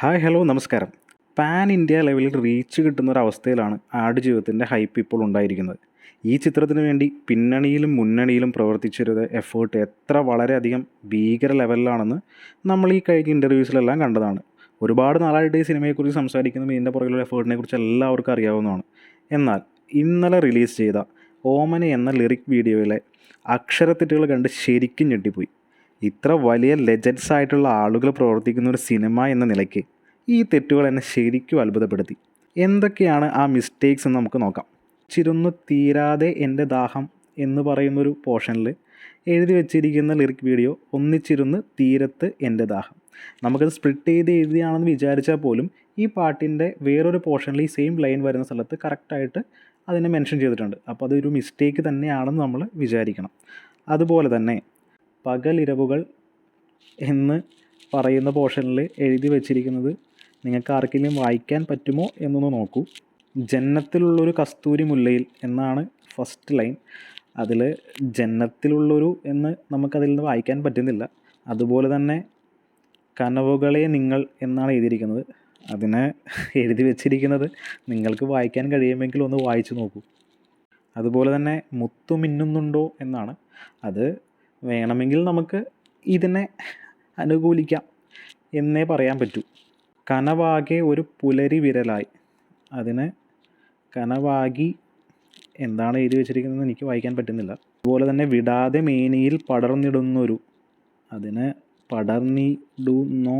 Hi hello നമസ്കാരം. Pan India ലെവലിൽ reach കിട്ടുന്ന ഒരു അവസ്ഥയിലാണ് ആടുജീവിതത്തിൻ്റെ ഹൈപ്പ് ഇപ്പോൾ ഉണ്ടായിരിക്കുന്നത്. ഈ ചിത്രത്തിന് വേണ്ടി പിന്നണിയിലും മുന്നണിയിലും പ്രവർത്തിച്ചൊരു എഫേർട്ട് എത്ര വളരെയധികം ഭീകര ലെവലിലാണെന്ന് നമ്മൾ ഈ കഴിഞ്ഞ ഇൻ്റർവ്യൂസിലെല്ലാം കണ്ടതാണ്. ഒരുപാട് നാളായിട്ട് ഈ സിനിമയെക്കുറിച്ച് സംസാരിക്കുന്നതും ഇതിൻ്റെ പുറകിലുള്ള എഫേർട്ടിനെ കുറിച്ച് എല്ലാവർക്കും അറിയാവുന്നതാണ്. എന്നാൽ ഇന്നലെ റിലീസ് ചെയ്ത ഓമന എന്ന ലിറിക് വീഡിയോയിലെ അക്ഷരത്തെറ്റുകൾ കണ്ട് ശരിക്കും ഞെട്ടിപ്പോയി. ഇത്ര വലിയ ലെജൻസ് ആയിട്ടുള്ള ആളുകൾ പ്രവർത്തിക്കുന്ന ഒരു സിനിമ എന്ന നിലയ്ക്ക് ഈ തെറ്റുകൾ എന്നെ ശരിക്കും അത്ഭുതപ്പെടുത്തി. എന്തൊക്കെയാണ് ആ മിസ്റ്റേക്സ് എന്ന് നമുക്ക് നോക്കാം. ചിരുന്നു തീരാതെ എൻ്റെ ദാഹം എന്ന് പറയുന്നൊരു പോർഷനിൽ എഴുതി വെച്ചിരിക്കുന്ന ലിറിക് വീഡിയോ ഒന്നിച്ചിരുന്ന് തീരത്ത് എൻ്റെ ദാഹം. നമുക്കത് സ്പ്ലിറ്റ് ചെയ്ത് എഴുതിയാണെന്ന് വിചാരിച്ചാൽ പോലും ഈ പാട്ടിൻ്റെ വേറൊരു പോർഷനിൽ ഈ സെയിം ലൈൻ വരുന്ന സ്ഥലത്ത് കറക്റ്റായിട്ട് അതിനെ മെൻഷൻ ചെയ്തിട്ടുണ്ട്. അപ്പോൾ അതൊരു മിസ്റ്റേക്ക് തന്നെയാണെന്ന് നമ്മൾ വിചാരിക്കണം. അതുപോലെ തന്നെ പകലിരവുകൾ എന്ന് പറയുന്ന പോർഷനിൽ എഴുതി വച്ചിരിക്കുന്നത് നിങ്ങൾക്ക് ആർക്കെങ്കിലും വായിക്കാൻ പറ്റുമോ എന്നൊന്ന് നോക്കൂ. ജന്നത്തിലുള്ളൊരു കസ്തൂരി മുല്ലയിൽ എന്നാണ് ഫസ്റ്റ് ലൈൻ. അതിൽ ജന്നത്തിലുള്ളൊരു എന്ന് നമുക്കതിൽ നിന്ന് വായിക്കാൻ പറ്റുന്നില്ല. അതുപോലെ തന്നെ കനവുകളെ നിങ്ങൾ എന്നാണ് എഴുതിയിരിക്കുന്നത്. അതിനെ എഴുതി വച്ചിരിക്കുന്നത് നിങ്ങൾക്ക് വായിക്കാൻ കഴിയുമെങ്കിൽ ഒന്ന് വായിച്ചു നോക്കൂ. അതുപോലെ തന്നെ മുത്തു മിന്നുന്നുണ്ടോ എന്നാണ്. അത് വേണമെങ്കിൽ നമുക്ക് ഇതിനെ അനുകൂലിക്കാം എന്നേ പറയാൻ പറ്റൂ. കനവാകെ ഒരു പുലരി വിരലായി, അതിന് കനവാകി എന്താണ് എഴുതി വെച്ചിരിക്കുന്നതെന്ന് എനിക്ക് വായിക്കാൻ പറ്റുന്നില്ല. അതുപോലെ തന്നെ വിടാതെ മേനിയിൽ പടർന്നിടുന്നൊരു, അതിന് പടർന്നിടുന്നോ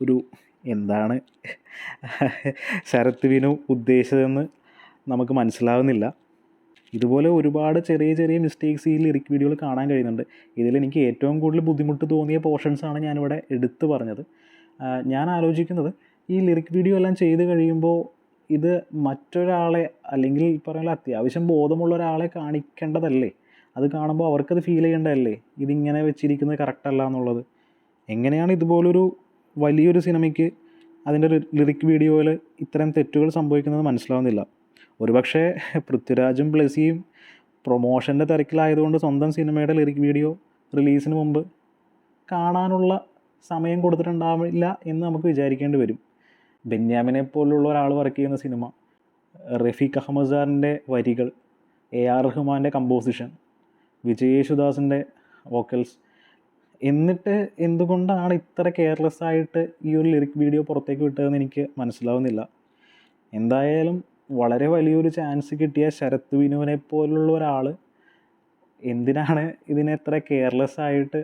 ഒരു എന്താണ് ശരത് വിനു ഉദ്ദേശിച്ചതെന്ന് നമുക്ക് മനസ്സിലാവുന്നില്ല. ഇതുപോലെ ഒരുപാട് ചെറിയ ചെറിയ മിസ്റ്റേക്സ് ഈ ലിറിക് വീഡിയോയിൽ കാണാൻ കഴിയുന്നുണ്ട്. ഇതിലെനിക്ക് ഏറ്റവും കൂടുതൽ ബുദ്ധിമുട്ട് തോന്നിയ പോർഷൻസാണ് ഞാനിവിടെ എടുത്തു പറഞ്ഞത്. ഞാൻ ആലോചിക്കുന്നത്, ഈ ലിറിക് വീഡിയോ എല്ലാം ചെയ്ത് കഴിയുമ്പോൾ ഇത് മറ്റൊരാളെ, അല്ലെങ്കിൽ ഈ പറയുന്ന അത്യാവശ്യം ബോധമുള്ള ഒരാളെ കാണിക്കേണ്ടതല്ലേ? അത് കാണുമ്പോൾ അവർക്കത് ഫീൽ ചെയ്യേണ്ടതല്ലേ ഇതിങ്ങനെ വെച്ചിരിക്കുന്നത് കറക്റ്റല്ല എന്നുള്ളത്? എങ്ങനെയാണ് ഇതുപോലൊരു വലിയൊരു സിനിമയ്ക്ക് അതിൻ്റെ ലിറിക് വീഡിയോയിൽ ഇത്തരം തെറ്റുകൾ സംഭവിക്കുന്നത് മനസ്സിലാവുന്നില്ല. ഒരുപക്ഷെ പൃഥ്വിരാജും ബ്ലെസിയും പ്രൊമോഷൻ്റെ തിരക്കിലായതുകൊണ്ട് സ്വന്തം സിനിമയുടെ ലിറിക് വീഡിയോ റിലീസിന് മുമ്പ് കാണാനുള്ള സമയം കൊടുത്തിട്ടുണ്ടാവില്ല എന്ന് നമുക്ക് വിചാരിക്കേണ്ടി വരും. ബെന്യാമിനെ പോലുള്ള ഒരാൾ വർക്ക് ചെയ്യുന്ന സിനിമ, റഫീഖ് അഹമ്മദ് സാറിൻ്റെ വരികൾ, AR റഹ്മാൻ്റെ കമ്പോസിഷൻ, വിജയ് യേശുദാസിൻ്റെ വോക്കൽസ്, എന്നിട്ട് എന്തുകൊണ്ടാണ് ഇത്ര കെയർലെസ് ആയിട്ട് ഈ ഒരു ലിറിക് വീഡിയോ പുറത്തേക്ക് വിട്ടതെന്ന് എനിക്ക് മനസ്സിലാവുന്നില്ല. എന്തായാലും വളരെ വലിയൊരു ചാൻസ് കിട്ടിയ ശരത് വിനുവിനെ പോലുള്ള ഒരാൾ എന്തിനാണ് ഇതിനെ എത്ര കെയർലെസ് ആയിട്ട്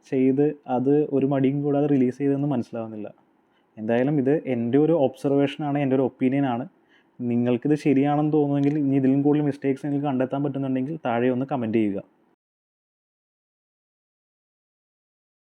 ചെയ്ത് അത് ഒരു മടിയും കൂടാതെ റിലീസ് ചെയ്തതെന്ന് മനസ്സിലാവുന്നില്ല. എന്തായാലും ഇത് എൻ്റെ ഒരു ഒബ്സർവേഷനാണ്, എൻ്റെ ഒരു ഒപ്പീനിയനാണ്. നിങ്ങൾക്കിത് ശരിയാണെന്ന് തോന്നുമെങ്കിൽ, ഇനി ഇതിലും കൂടുതൽ മിസ്റ്റേക്സ് നിങ്ങൾക്ക് കണ്ടെത്താൻ പറ്റുന്നുണ്ടെങ്കിൽ താഴെ ഒന്ന് കമൻറ്റ് ചെയ്യുക.